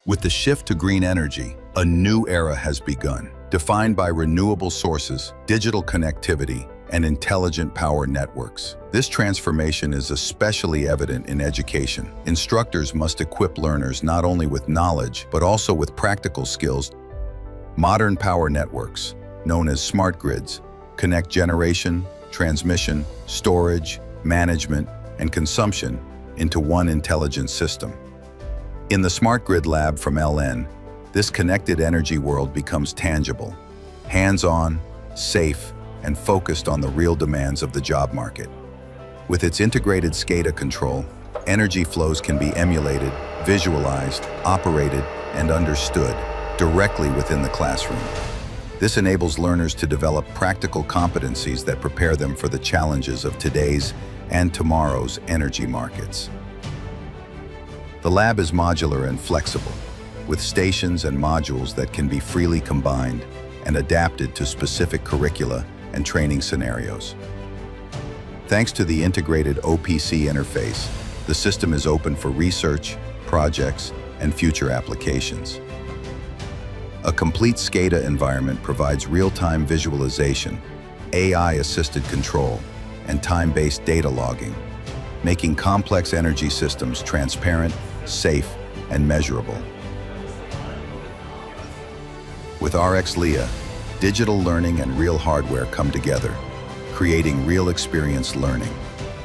With the shift to green energy, a new era has begun, defined by renewable sources, digital connectivity, and intelligent power networks. This transformation is especially evident in education. Instructors must equip learners not only with knowledge, but also with practical skills. Modern power networks, known as smart grids, connect generation, transmission, storage, management, and consumption into one intelligent system. In the Smart Grid Lab from LN, this connected energy world becomes tangible, hands-on, safe, and focused on the real demands of the job market. With its integrated SCADA control, energy flows can be emulated, visualized, operated, and understood directly within the classroom. This enables learners to develop practical competencies that prepare them for the challenges of today's and tomorrow's energy markets. The lab is modular and flexible, with stations and modules that can be freely combined and adapted to specific curricula and training scenarios. Thanks to the integrated OPC interface, the system is open for research, projects, and future applications. A complete SCADA environment provides real-time visualization, AI-assisted control, and time-based data logging, making complex energy systems transparent, safe, and measurable. With RXLea, digital learning and real hardware come together, creating real experience learning.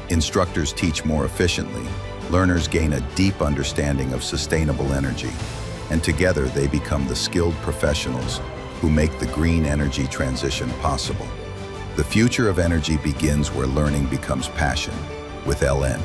Instructors teach more efficiently, learners gain a deep understanding of sustainable energy, and together they become the skilled professionals who make the green energy transition possible. The future of energy begins where learning becomes passion, with LN.